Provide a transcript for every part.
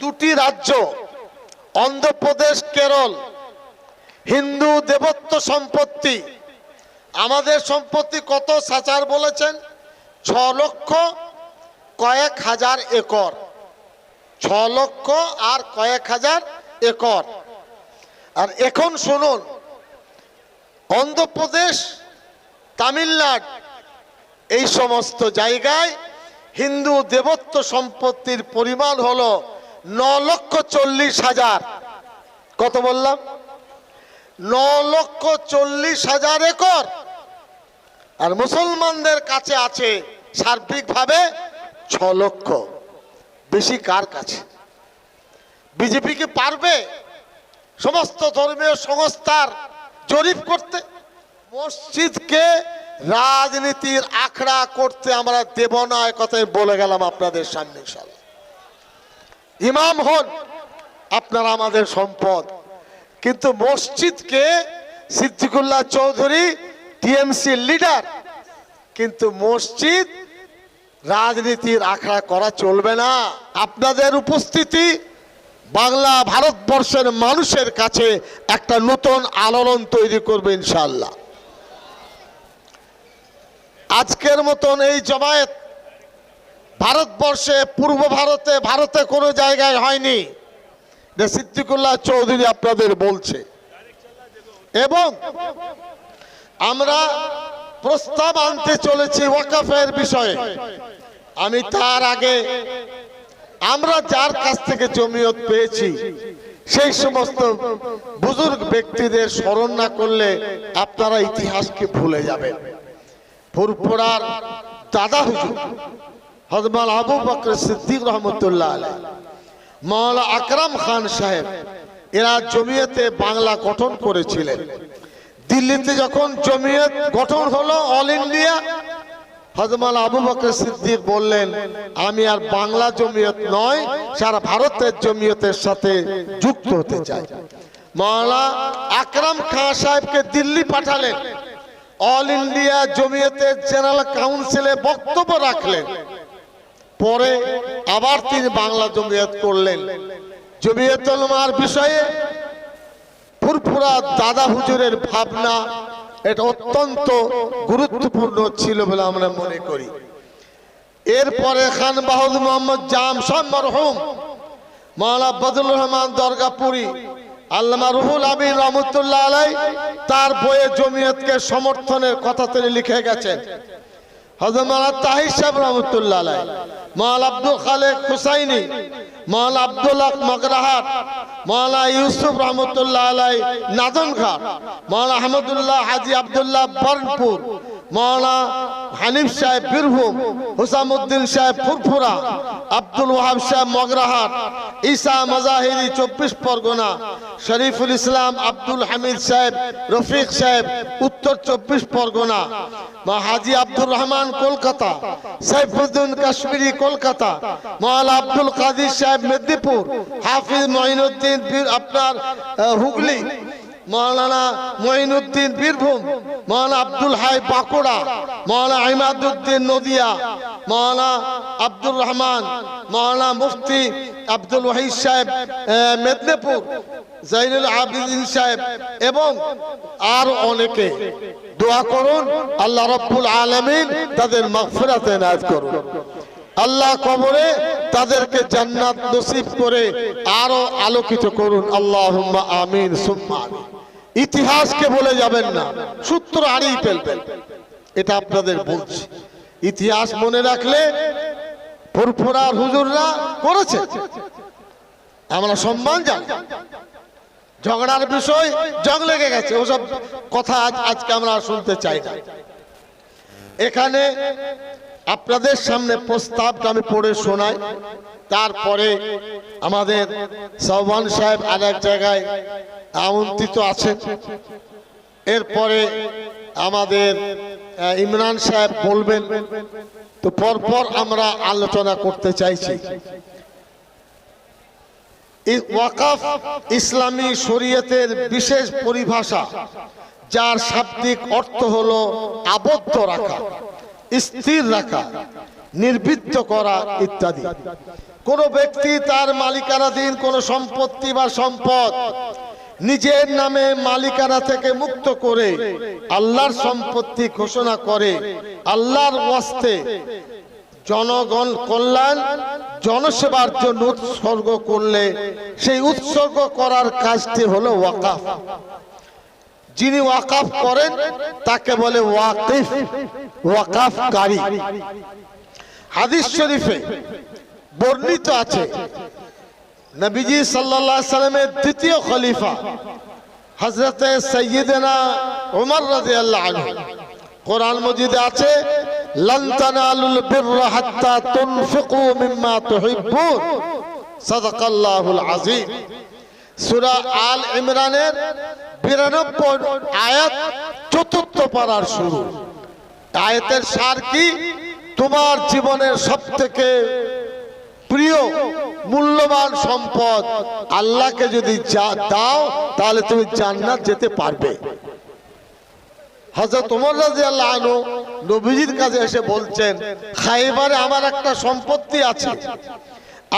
দুটি রাজ্য অন্ধ্রপ্রদেশ কেরল হিন্দু দেবত্ব সম্পত্তি। আমাদের সম্পত্তি কত সাচার বলেছেন? 6 লক্ষ কয়েক হাজার একর। 6 লক্ষ আর কয়েক হাজার একর। আর এখন শুনুন, অন্ধ্রপ্রদেশ, তামিলনাড়ু এই সমস্ত জায়গায় হিন্দু দেবত্ব সম্পত্তির পরিমাণ হলো 9,40,000। কত বললাম? 9,40,000 একর। আর মুসলমানদের কাছে আছে সার্বিকভাবে 6 লক্ষ। বেশি কার কাছে? বিজেপি কি পারবে সমস্ত ধর্মীয় সংস্থার জরিপ করতে? মসজিদকে রাজনীতির আখড়া করতে আমরা দেব না, এই কথাই বলে গেলাম আপনাদের সামনে। ইনশাআল্লাহ ইমাম হন আপনারা আমাদের সম্পদ, কিন্তু মসজিদকে সিদ্দিকুল্লাহ চৌধুরী টিএমসি লিডার, কিন্তু মসজিদ রাজনীতির আখড়া করা চলবে না। আপনাদের উপস্থিতি বাংলা ভারতবর্ষের মানুষের কাছে একটা নতুন আলোড়ন তৈরি করবে ইনশাআল্লাহ। আজকের মতন এই জমায়েত ভারতবর্ষে, পূর্ব ভারতে, ভারতে কোনো জায়গায় হয়নি। সিদ্দিকুল্লাহ চৌধুরী আপনাদের বলছে। এবং আমরা প্রস্তাব আনতে চলেছি ওয়াকফের বিষয়ে। আমি তার আগে আমরা যার কাছ থেকে জমিয়ত পেয়েছি সেই সমস্ত বুজুর্গ ব্যক্তিদের স্মরণ না করলে আপনারা ইতিহাসকে ভুলে যাবেন। ফুরফুরার দাদা হুজুর হযরত আবু বকর সিদ্দিক রহমতুল্লাহ আলাইহি, মাওলানা আকরাম খান সাহেব, এরা জমিয়তে বাংলা গঠন করেছিলেন। দিল্লিতে যখন জমিয়ত গঠন হলো অল ইন্ডিয়া, হযরত আবু বকর সিদ্দিক বললেন, আমি আর বাংলা জমিয়ত নয়, সারা ভারতের জমিয়তের সাথে যুক্ত হতে চাই। মাওলানা আকরাম খান সাহেবকে দিল্লি পাঠালেন। অল ইন্ডিয়া জমিয়তের জেনারেল কাউন্সিলে বক্তব্য রাখলেন। পরে আবার তিনি বাংলা জমিয়ত করলেন। জমিয়তুল উলামার বিষয়ে ফুরফুরা দাদা হুজুরের ভাবনা এটা অত্যন্ত গুরুত্বপূর্ণ ছিল বলে আমরা মনে করি। এরপরে খান বাহাদুর মোহাম্মদ জাম সাহেব মরহুম, মাওলানা বদরুল রহমান দরগাপুরি, আল্লামা রুহুল আমিন রহমতুল্লাহ আলাইহি তার বইয়ে জমিয়তকে সমর্থনের কথা তিনি লিখে গেছেন। হযরত মাওলানা তাহির সাহেব রহমতুল্লাহ আলাইহি, মাওলানা আব্দুল খালেক হুসাইনি, মাওলানা আব্দুল্লাহ মগরাহাট, মাওলানা ইউসুফ রহমতুল্লাহ আলাইহি নাদনঘাট, মাওলানা আহমদুল্লাহ হাজি আব্দুল্লাহ বর্ণপুর, মাওলানা হানিফ সাহেব বীরভূম, হুসামউদ্দিন সাহেব ফুরফুরা, আব্দুল ওয়াহাব সাহেব মগরাহাট, ঈসা মাজাহিরি 24 পরগনা, শরীফুল ইসলাম আব্দুল হামিদ সাহেব রফিক সাহেব উত্তর 24 পরগনা, হাজি আব্দুর রহমান কলকাতা, সাইফুদ্দিন কাশ্মীরি কলকাতা, মাওলানা আব্দুল কাদির সাহেব মেদিনীপুর, হাফিজ মঈনুদ্দিন আপনার হুগলি, মাওলানা মঈনুদ্দিন বীরভূম, মাওলানা আব্দুল হাই বাঁকুড়া, মাওলানা ইমাদউদ্দিন নদিয়া, মাওলানা আব্দুর রহমান, মাওলানা মুফতি আব্দুল ওয়াহিদ সাহেব মেদিনীপুর, জাইনুল আবিদিন সাহেব এবং আর অনেকে। দোয়া করুন আল্লাহ রাব্বুল আলামিন তাদের মাগফিরাত এনায়েত করুন। আল্লাহ কবরে তাদেরকে জান্নাত নসিব করে আরো আলোকিত করুন। আল্লাহুম্মা আমিন সুম্মা আমিন। ইতিহাসকে বলে যাবেন না, সূত্র হারিয়ে ফেলবেন, এটা আপনাদের বলছি। ইতিহাস মনে রাখলে ফুরফুরার হুজুররা করেছে, আমরা সম্মান জানি। ঝগড়ার বিষয় জং লেগে গেছে, ওসব কথা আজকে আমরা শুনতে চাই না। এখানে আপনাদের সামনে প্রস্তাবটা আমি পড়ে শোনাই, তারপরে আমাদের সাওবান সাহেব আরেক জায়গায় আমন্ত্রিত আছেন। এরপরে আমাদের ইমরান সাহেব বলবেন। তো পরপর আমরা আলোচনা করতে চাইছি। ওয়াকফ ইসলামী শরীয়তের বিশেষ পরিভাষা, যার শাব্দিক অর্থ হলো আবদ্ধ রাখা, স্থির রাখা, নির্বৃত্ত করা ইত্যাদি। কোনো ব্যক্তি তার মালিকানাধীন কোনো সম্পত্তি বা সম্পদ নিজের নামে মালিকানা থেকে মুক্ত করে আল্লাহর সম্পত্তি ঘোষণা করে আল্লাহর ওয়াস্তে জনগণ কল্যাণ জনসেবার জন্য উৎসর্গ করলে সেই উৎসর্গ করার কাজটি হলো ওয়াকাফ। যিনি ওয়াকাফ করেন তাকে বলে ওয়াকিফ, ওয়াকাফকারী। হাদিস শরীফে বর্ণিত আছে নবীজি সাল্লাল্লাহু আলাইহি সাল্লামের দ্বিতীয় খলিফা হযরতে সাইয়্যিদনা ওমর রাদিয়াল্লাহু আনহু, কোরআন মাজিদে আছে লান তানালুল বিররা হাত্তা তুনফিকু মিম্মা তুহিব্বুন, সাদাকাল্লাহুল আযীম। সূরা আল ইমরানের 92 আয়াত, চতুর্থ পারার শুরু। আয়াতের সার কি? তোমার জীবনের সবথেকে প্রিয় মূল্যবান সম্পদ আল্লাহকে যদি দাও তাহলে তুমি জান্নাত যেতে পারবে। হযরত ওমর রাদিয়াল্লাহু আনহু নবীজির কাছে এসে বলছেন, খায়বারে আমার একটা সম্পত্তি আছে,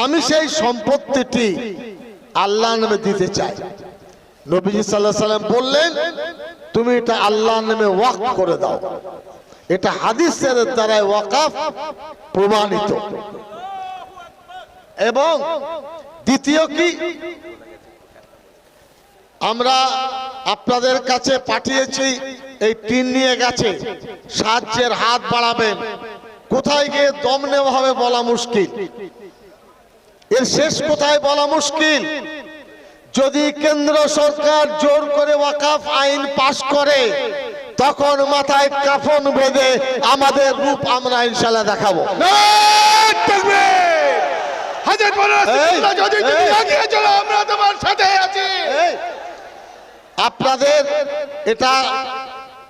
আমি সেই সম্পত্তিটি আল্লাহর নামে দিতে চাই। নবীজি সাল্লাল্লাহু আলাইহি সাল্লাম বললেন, তুমি এটা আল্লাহর নামে ওয়াকফ করে দাও। এটা হাদিসের দ্বারা ওয়াকফ প্রমাণিত। এবং দ্বিতীয় কি, আমরা আপনাদের কাছে পাঠিয়েছি, এই টিন নিয়ে গেছে, সাহায্যের হাত বাড়াবেন। কোথায় গিয়ে দম নেওয়া হবে বলা মুশকিল, এর শেষ কোথায় বলা মুশকিল। যদি কেন্দ্র সরকার জোর করে ওয়াকফ আইন পাশ করে তখন মাথায় কাফন বেঁধে আমাদের রূপ আমরা ইনশাআল্লাহ দেখাবো। আপনাদের এটা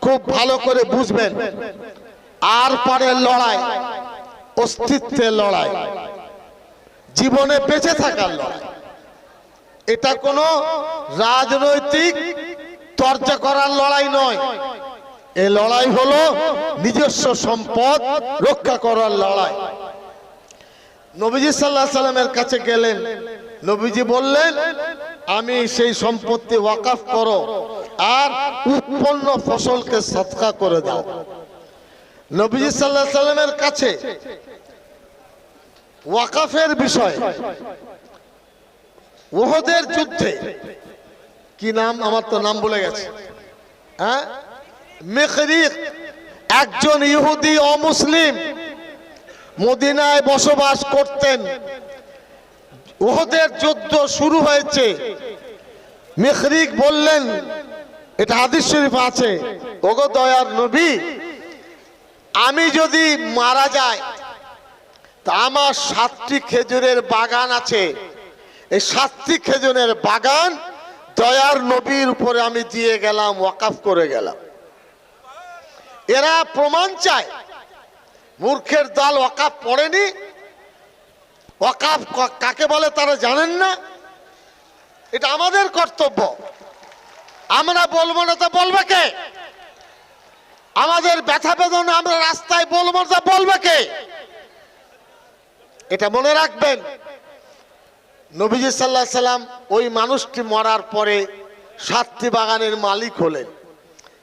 খুব ভালো করে বুঝবেন। আর পারের লড়াই অস্তিত্বের লড়াই, জীবনে বেঁচে থাকার লড়াই। এটা কোনো রাজনৈতিক চর্চা করার লড়াই নয়, এই লড়াই হলো নিজস্ব সম্পদ রক্ষা করার লড়াই। নবীজি সাল্লাল্লাহু আলাইহি সাল্লামের কাছে গেলেন, নবীজি বললেন, আমি সেই সম্পত্তি ওয়াকফ করো আর উৎপন্ন ফসলকে সদকা করে দাও। নবীজি সাল্লাল্লাহু আলাইহি সাল্লামের কাছে ওয়াকফের বিষয় উহুদের যুদ্ধে, কি নাম, আমার তো নাম ভুলে গেছে, হ্যাঁ, মিখরিক, একজন ইহুদি অমুসলিম মদিনায় বসবাস করতেন। উহুদের যুদ্ধ শুরু হয়েছে, মিখরিক বললেন, এটা হাদিস শরীফ আছে, ওগো দয়ার নবী, আমি যদি মারা যাই তা আমার 7টি খেজুরের বাগান আছে, এই 7টি খেজুরের বাগান দয়ার নবীর উপরে আমি দিয়ে গেলাম, ওয়াকফ করে গেলাম। এরা প্রমাণ চায়, মূর্খের দল ওয়াকফ পড়েনি, ওয়াকফ কাকে বলে তারা জানেন না। এটা আমাদের কর্তব্য, আমরা বলবো না তো বলবে কে? আমাদের ব্যথা বেদনা আমরা রাস্তায় বলবো না, বলবে কে? এটা মনে রাখবেন। নবীজি সাল্লাল্লাহু আলাইহি সাল্লাম ওই মানুষটি মরার পরে 7টি বাগানের মালিক হলেন।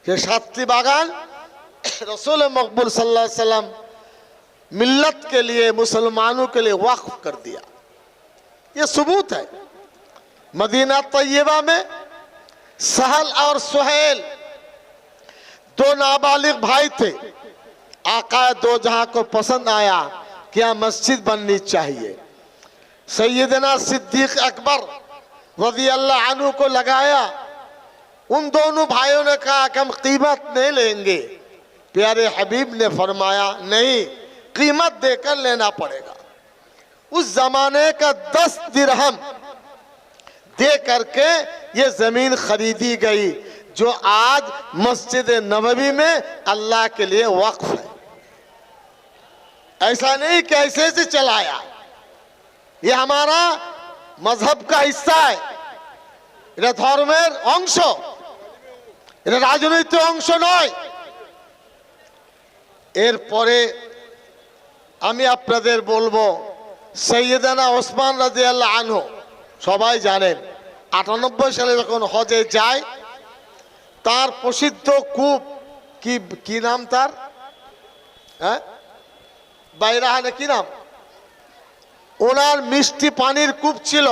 সেই 7টি बागान रसूल मकबूल सल्लल्लाहु अलैहि वसल्लम मिल्लत के लिए, मुसलमानों के लिए वक्फ कर दिया। ये सबूत है। मदीना तैयबा में सहल और सुहेल 2 नाबालिग भाई थे। आका दो जहां को पसंद आया, क्या मस्जिद बननी चाहिए। सैयदना सिद्दीक अकबर रज़ी अल्लाह अन्हु को लगाया। उन दोनों भाइयों ने कहा कि हम कीमत नहीं लेंगे। प्यारे हबीब ने फरमाया, नहीं, कीमत देकर लेना पड़ेगा। उस जमाने का 10 दिरहम दे करके ये जमीन खरीदी गई, जो आज मस्जिद नबवी में अल्लाह के लिए वक्फ है। ऐसा नहीं कि ऐसे से चलाया, ये हमारा मजहब का हिस्सा है, এটা ধর্মের অংশ, এটা রাজনৈতিক অংশ নয়। এরপরে আমি আপনাদের বলবো, সৈয়দানা ওসমান রাদিয়াল্লাহু আনহু সবাই জানেন 98 সালে যখন হজে যায়, তার প্রসিদ্ধ কূপ কি নাম তার, হ্যাঁ বাইরাহানে কি নাম, ওনার মিষ্টি পানির কূপ ছিল,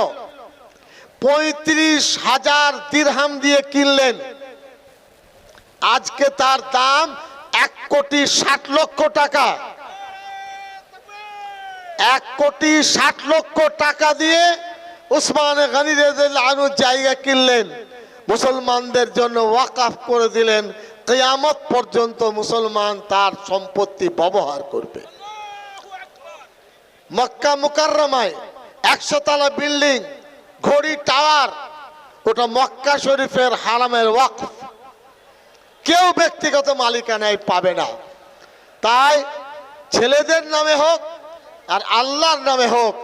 35,000 দিরহাম দিয়ে কিনলেন। আজকে তার দাম 1,60,00,000 টাকা। 1,60,00,000 টাকা দিয়ে উসমান গনি রাদিয়াল্লাহু আনহু জায়গা কিনলেন, মুসলমানদের জন্য ওয়াকফ করে দিলেন। কিয়ামত পর্যন্ত মুসলমান তার সম্পত্তি ব্যবহার করবে। মক্কা মুকাররমায় 100 তলা বিল্ডিং, ঘড়ি টাওয়ার, ওটা মক্কা শরীফের হারামের ওয়াকফ, কেউ ব্যক্তিগত মালিকানায় পাবে না। তাই ছেলেদের নামে হোক আর আল্লাহর নামে হোক,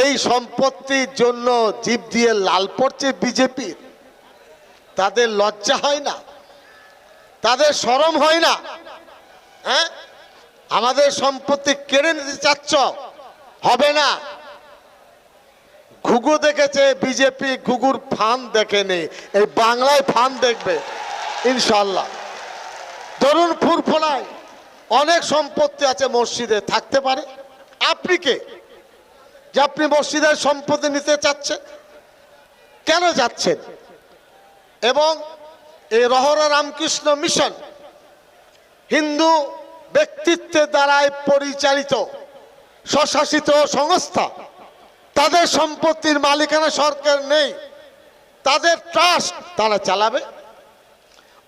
এই সম্পত্তির জন্য জিভ দিয়ে লাল পড়ছে বিজেপির। তাদের লজ্জা হয় না, তাদের শরম হয় না? হ্যাঁ, আমাদের সম্পত্তি কেড়ে নিতে চাচ্ছ, হবে না। ঘুঘু দেখেছে বিজেপি, ঘুঘুর ফান দেখেনি, এই বাংলায় ফান দেখবে ইনশাল্লাহ। ধরুন ফুরফুলায় অনেক সম্পত্তি আছে, মসজিদে থাকতে পারে। আপনি কে যে আপনি মসজিদের সম্পত্তি নিতে চাচ্ছেন? কেন যাচ্ছেন? এবং এই রহরা রামকৃষ্ণ মিশন হিন্দু ব্যক্তিত্বের দ্বারাই পরিচালিত স্বশাসিত সংস্থা, তাদের সম্পত্তির মালিকানা সরকার নেই, তাদের ট্রাস্ট তারা চালাবে।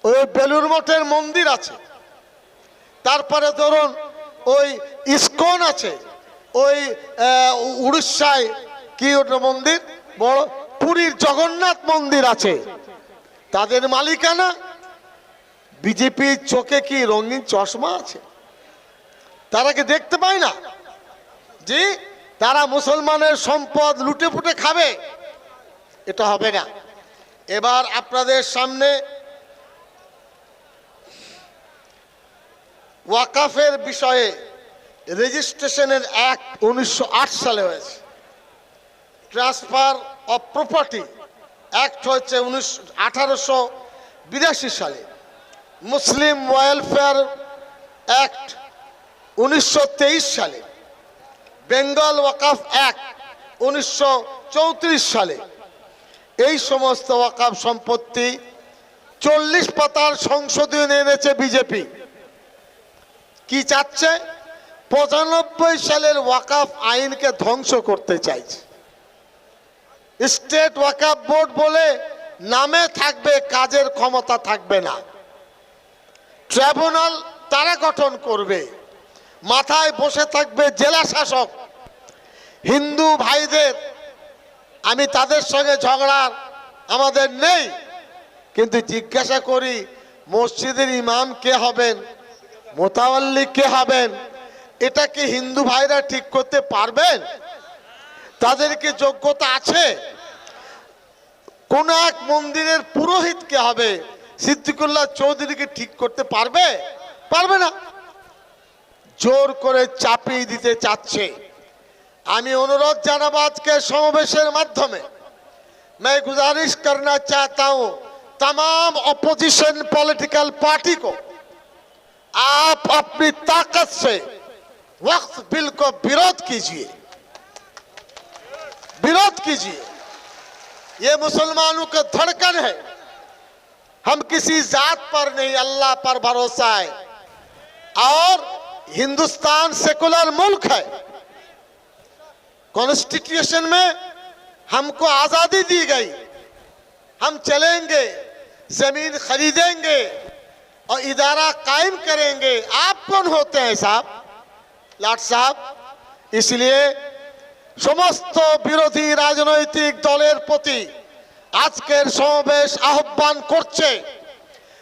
ওই বেলুর মঠের মন্দির আছে, তারপরে ধরুন ওই ইসকন আছে, ওই উড়িষ্যায় কি ওটা মন্দির, বড় পুরীর জগন্নাথ মন্দির আছে, তাদের মালিকানা। বিজেপির চোখে কি রঙিন চশমা আছে? তারা কি দেখতে পায় না যে তারা মুসলমানের সম্পদ লুটে ফুটে খাবে? এটা হবে না। এবার আপনাদের সামনে ওয়াকাফের বিষয়ে রেজিস্ট্রেশনের অ্যাক্ট 1908 সালে হয়েছে, ট্রান্সফার অফ প্রপার্টি অ্যাক্ট হচ্ছে 1882 সালে, মুসলিম ওয়েলফেয়ার অ্যাক্ট 1923 সালে, বেঙ্গল ওয়াকাফ অ্যাক্ট 1934 সালে। এই সমস্ত ওয়াকাফ সম্পত্তি 40 পাতার সংশোধনী এনেছে বিজেপি। কি চাচ্ছে? 95 সালের ওয়াকাফ আইনকে ধ্বংস করতে চাইছে। স্টেট ওয়াকাফ বোর্ড বলে নামে থাকবে, কাজের ক্ষমতা থাকবে না। ট্রাইব্যুনাল তারা গঠন করবে, মাথায় বসে থাকবে জেলা শাসক। হিন্দু ভাইদের, আমি তাদের সঙ্গে ঝগড়ার আমাদের নেই, কিন্তু জিজ্ঞাসা করি মসজিদের ইমাম কে হবেন, মোতাওয়াল্লি কে হবেন, এটা কি হিন্দু ভাইরা ঠিক করতে পারবেন? তাদের কি যোগ্যতা আছে? কোন এক মন্দিরের পুরোহিত কে হবে, সিদ্দিকুল্লাহ চৌধুরীকে ঠিক করতে পারবে? পারবে না। জোর করে চাপিয়ে দিতে চাচ্ছে। আমি অনুরোধ জানাবো আজকে সমাবেশের মাধ্যমে, मैं गुजारिश करना चाहता हूं तमाम अपोजिशन पॉलिटिकल पार्टी को, आप अपनी ताकत से वक्फ बिल को विरोध कीजिए, विरोध कीजिए। ये मुसलमानों का धड़कन है। हम किसी जात पर नहीं, अल्लाह पर भरोसा है। और हिंदुस्तान सेकुलर मुल्क है। कॉन्स्टिट्यूशन में हमको आजादी दी गई, हम चलेंगे, जमीन खरीदेंगे और इदारा कायम करेंगे। आप कौन होते हैं साहब, लाट साहब? इसलिए समस्त विरोधी राजनैतिक दलेर प्रति आजकेर समावेश आह्वान करছে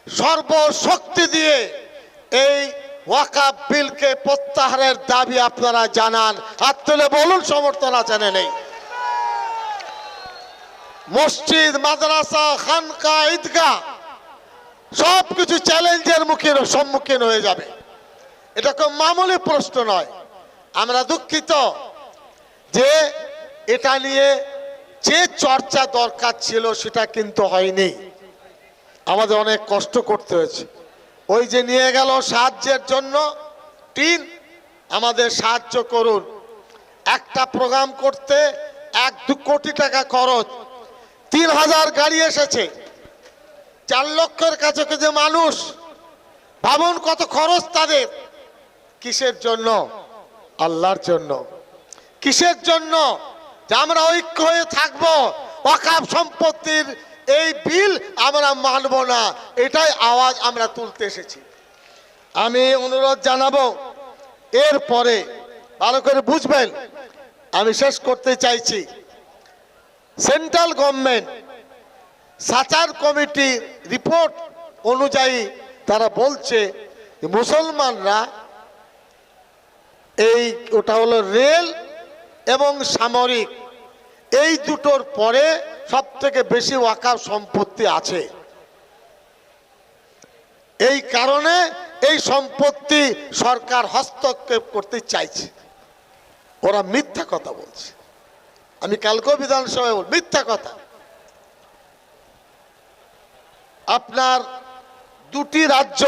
সর্বশক্তি দিয়ে এই ওয়াকাফ বিলকে প্রত্যাহারের দাবি আপনারা জানান। হাত তুলে বলুন সমর্থন আছে না নেই? মসজিদ, মাদ্রাসা, খানকা, ঈদগাহ সবকিছু চ্যালেঞ্জের সম্মুখীন হয়ে যাবে। এটা কোনো মামুলি প্রশ্ন নয়। আমরা দুঃখিত যে এটা নিয়ে যে চর্চা দরকার ছিল সেটা কিন্তু হয়নি, আমাদের অনেক কষ্ট করতে হয়েছে। ওই যে নিয়ে গেল সাহায্যের জন্য টিন, আমাদের সাহায্য করুন। একটা প্রোগ্রাম করতে 1-2 কোটি টাকা খরচ, 3000 গাড়ি এসেছে, 4 লক্ষের কাছে যে মানুষ, ভাবুন কত খরচ তাদের। কিসের জন্য? আল্লাহর জন্য। কিসের জন্য? যে আমরা ঐক্য হয়ে থাকবো, ওয়াকফ সম্পত্তির এই বিল আমরা মানব না, এটাই আওয়াজ আমরা তুলতে এসেছি। আমি অনুরোধ জানাবো, এরপরে ভালো করে বুঝবেন, আমি শেষ করতে চাইছি। Central government Sachar committee report অনুযায়ী তারা বলছে মুসলমানরা এই ওটা হলো রেল এবং সামরিক, এই দুটোর পরে সব থেকে বেশি ওয়াকফ সম্পত্তি আছে। এই কারণে এই সম্পত্তি সরকার হস্তক্ষেপ করতে চাইছে। ওরা মিথ্যা কথা বলছে, আমি কালকেও বিধানসভায় বল, মিথ্যা কথা। আপনার দুটি রাজ্য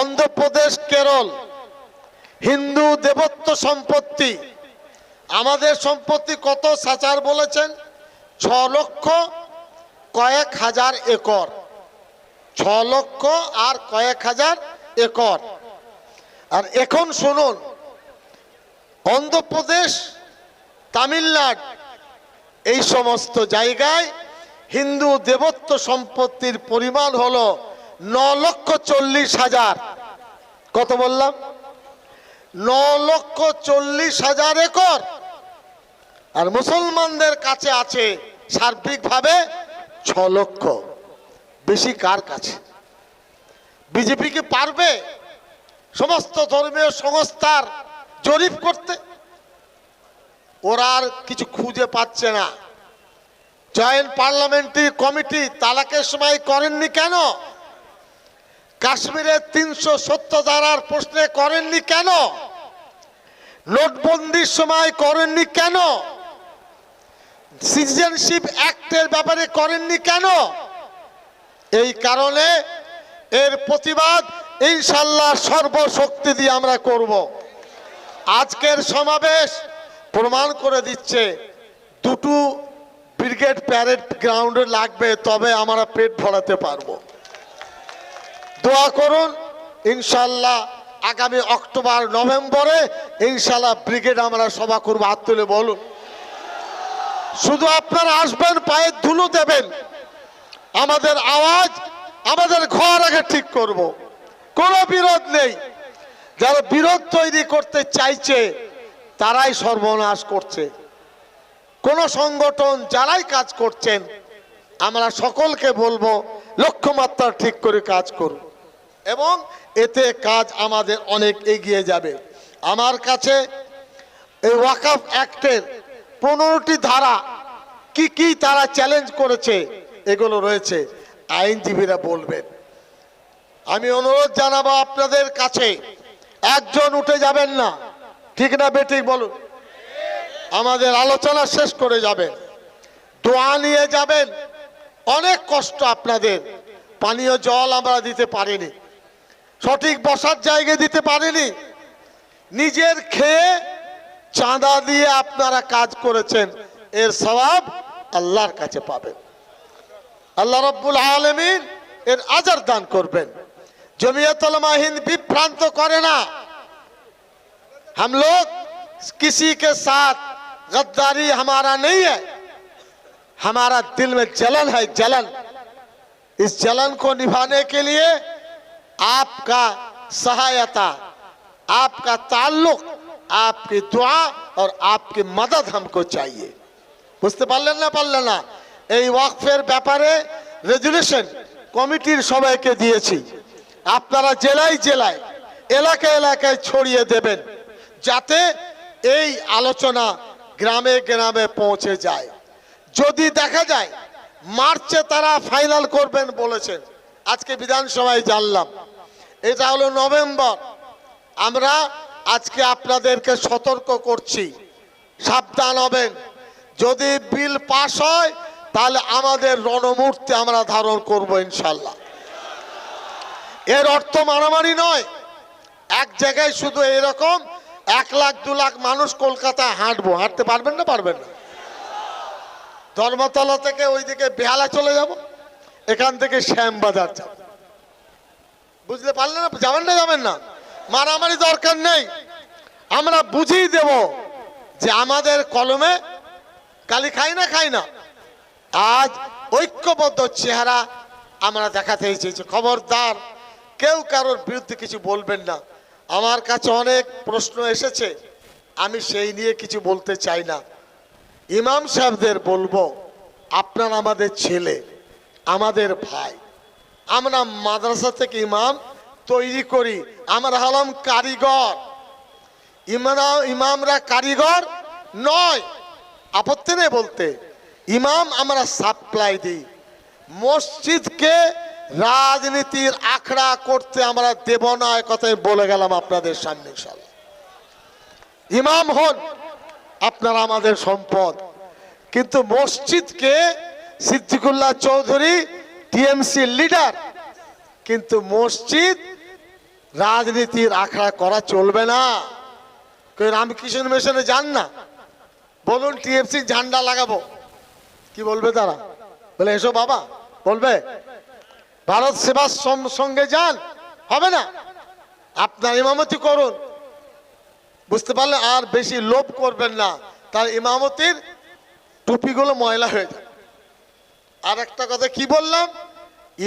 অন্ধ্রপ্রদেশ কেরল হিন্দু দেবত্ব সম্পত্তি, আমাদের সম্পত্তি কত সাচার বলেছেন? 6 লক্ষ কয়েক হাজার একর, 6 লক্ষ আর কয়েক হাজার একর। আর এখন শুনুন, অন্ধ্রপ্রদেশ তামিলনাড়ু এই সমস্ত জায়গায় হিন্দু দেবত্ব সম্পত্তির পরিমাণ হলো 9,40,000। কত বললাম? 9,40,000 একর। আর মুসলমানদের কাছে আছে সার্বিকভাবে 6 লক্ষ। বেশি কার কাছে? বিজেপি কি পারবে সমস্ত ধর্মীয় সংস্থার জরিপ করতে? ওরা আর কিছু খুঁজে পাচ্ছে না। জয়েন্ট পার্লামেন্টারি কমিটি তালাকের সময় করেননি কেন? কাশ্মীরের 370 ধারার প্রশ্নে করেননি কেন? নোটবন্দির সময় করেননি কেন? সিটিজেনশিপ অ্যাক্টের ব্যাপারে করেননি কেন? এই কারণে এর প্রতিবাদ ইনশাআল্লাহ সর্বশক্তি দিয়ে আমরা করব। আজকের সমাবেশ প্রমাণ করে দিচ্ছে, দুটো ব্রিগেড প্যারেড গ্রাউন্ডে লাগবে, তবে আমরা পেট ভরাতে পারবো। দোয়া করুন, ইনশাআল্লাহ আগামী অক্টোবর নভেম্বরে ইনশাআল্লাহ ব্রিগেড আমরা সভা করবো। হাত তুলে বলুন। শুধু আপনারা আসবেন, পায়ে ধুলো দেবেন, আমাদের আওয়াজ আমাদের ঘর আগে ঠিক করব। কোনো বিরোধ নেই। যারা বিরোধ তৈরি করতে চাইছে তারাই সর্বনাশ করছে। কোন সংগঠন যারাই কাজ করছেন, আমরা সকলকে বলবো লক্ষ্যমাত্রা ঠিক করে কাজ করুন, এবং এতে কাজ আমাদের অনেক এগিয়ে যাবে। আমার কাছে এই ওয়াকফ অ্যাক্টের 15টি ধারা কি কি তারা চ্যালেঞ্জ করেছে এগুলো রয়েছে, আইনজীবীরা বলবেন। আমি অনুরোধ জানাবো আপনাদের কাছে, একজন উঠে যাবেন না, ঠিক না বেঠিক বলুন? আমাদের আলোচনা শেষ করে যাবেন, দোয়া নিয়ে যাবেন। অনেক কষ্ট আপনাদের, পানীয় জল আমরা দিতে পারিনি, সঠিক বসার জায়গা দিতে পারিনি, নিজের খেয়ে চাঁদা দিয়ে আপনারা কাজ করেছেন, এর সওয়াব আল্লাহর কাছে পাবেন। আল্লাহ রাব্বুল আলামিন এর আজর দান করবেন। जमीयत उलमा हिंद विभ्रांत करे ना। हम लोग किसी के साथ गद्दारी हमारा नहीं है, हमारा दिल में जलन है, जलन। इस जलन को निभाने के लिए आपका सहायता, आपका ताल्लुक, आपकी दुआ और आपकी मदद हमको चाहिए। বুঝতে পারলেন না? পারলেন না? এই ওয়াকফের ব্যাপারে রেজুলেশন কমিটির সবাইকে দিয়েছি, আপনারা জেলায় জেলায় এলাকায় এলাকায় ছড়িয়ে দেবেন, যাতে এই আলোচনা গ্রামে গ্রামে পৌঁছে যায়। যদি দেখা যায় মার্চে তারা ফাইনাল করবেন বলেছেন, আজকে বিধানসভায় জানলাম, এটা হলো নভেম্বর। আমরা আজকে আপনাদেরকে সতর্ক করছি, সাবধান হবেন। যদি বিল পাস হয় তাহলে আমাদের রণমূর্তি আমরা ধারণ করব ইনশাল্লাহ। এর অর্থ মারামারি নয়। এক জায়গায় শুধু এরকম 1 লাখ 2 লাখ মানুষ কলকাতায় হাঁটতে পারবেন না? পারবেন না। ধর্মতলা থেকে ওইদিকে বেহালা চলে যাব, এখান থেকে শ্যামবাজার যাব। বুঝতে পারলেন না? যাবেন না? যাবেন না? মারামারি দরকার নেই। আমরা বুঝিয়ে দেব যে আমাদের কলমে গালি খাই না। আজ ঐক্যবদ্ধ চেহারা আমরা দেখাতে এসেছি। খবরদার কেউ কারোর বিরুদ্ধে কিছু বলবেন না। আমার কাছে অনেক প্রশ্ন এসেছে, আমি সেই নিয়ে কিছু বলতে চাই না। ইমাম সাহেবদের বলবো, আপনারা আমাদের ছেলে, আমাদের ভাই। আমরা মাদ্রাসা থেকে ইমাম তৈরি করি, আমরা হলাম কারিগর। ইমামরা কারিগর নয়, আপত্তি নেই বলতে। ইমাম আমরা সাপ্লাই দিই। মসজিদকে রাজনীতির আখড়া করতে আমরা দেব না, কথাই বলে গেলাম আপনাদের সামনে ইনশাআল্লাহ। ইমাম হন, আপনারা আমাদের সম্পদ। কিন্তু মসজিদকে সিদ্দিকুল্লাহ চৌধুরী টিএমসি লিডার, কিন্তু মসজিদ রাজনীতির আখড়া করা চলবে না। রামকৃষ্ণ মিশনে যান না, বলুন টিএমসি ঝান্ডা লাগাবো, কি বলবে তারা? বলে এসো বাবা, বলবে ভারত সেবার সঙ্গে যান, হবে না। আপনার ইমামতি করুন, বুঝতে পারলে? আর বেশি লোভ করবেন না, তার ইমামতির টুপিগুলো ময়লা হয়ে যায়। আর একটা কথা কি বললাম,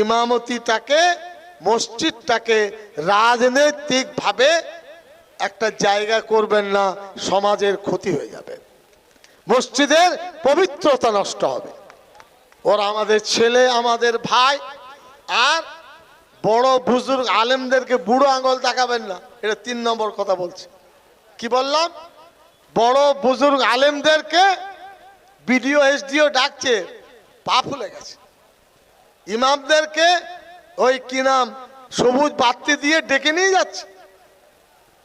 ইমামতিটাকে, মসজিদটাকে রাজনৈতিক ভাবে একটা জায়গা করবেন না, সমাজের ক্ষতি হয়ে যাবে, মসজিদের পবিত্রতা নষ্ট হবে। ওরা আমাদের ছেলে, আমাদের ভাই। আর বড় বুজুর্গ আলেমদেরকে বুড়ো আঙুল দেখাবেন না, এটা 3 নম্বর কথা বলছে। কি বললাম? বড় বুজুর্গ আলেমদেরকে বিডিও এসডিও ডাকছে, পা ফুলে গেছে। ইমামদেরকে ওই কি নাম সবুজ বাতি দিয়ে ডেকে নিয়ে যাচ্ছে।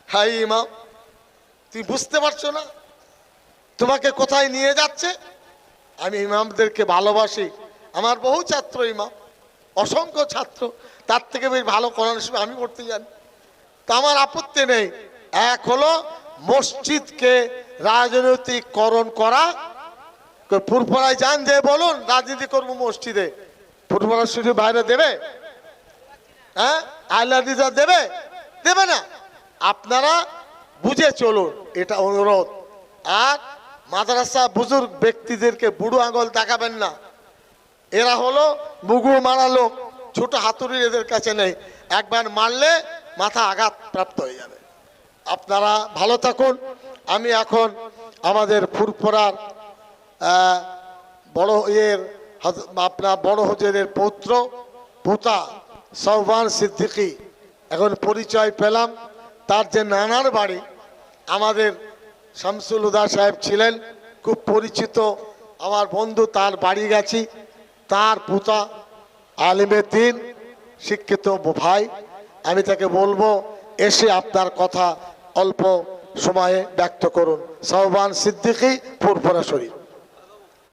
হাই ইমাম, তুই বুঝতে পারছো না তোমাকে কোথায় নিয়ে যাচ্ছে? আমি ইমামদেরকে ভালোবাসি, আমার বহু ছাত্র ইমাম, অসংখ্য ছাত্র, তার থেকে বেশ ভালো কোরআন শরীফ আমি পড়তে জানি, তা আমার আপত্তি নেই। এক হলো মসজিদকে রাজনৈতিকরণ করা। ফুরফুরায় যান, যে বলুন রাজনীতি করবো মসজিদে, ফুরফুরা শুধু বাইরে দেবে? হ্যাঁ, আইলাদিজা দেবে? দেবে না। আপনারা বুঝে চলুন, এটা অনুরোধ। আর মাদ্রাসা বুজুর্গ ব্যক্তিদেরকে বুড়ো আঙুল দেখাবেন না। এরা হলো মুগু মারা লোক, ছোট হাতুড়ি এদের কাছে নেই, একবার মারলে মাথা আঘাত প্রাপ্ত হয়ে যাবে। আপনারা ভালো থাকুন। আমি এখন আমাদের ফুরফুরার বড় আপনার বড় হুজুরের পৌত্র পুতা সৌবান সিদ্দিকী এখন পরিচয় পেলাম। তার যে নানার বাড়ি, আমাদের শামসুল হুদা সাহেব ছিলেন খুব পরিচিত আমার বন্ধু, তার বাড়ি গেছি। তার পুতা আলিমে দ্বীন, শিক্ষিত ভাই। আমি তাকে বলবো এসে আপনার কথা অল্প সময়ে ব্যক্ত করুন। সৌবান সিদ্দিকী, ফুরফুরা শরীফ।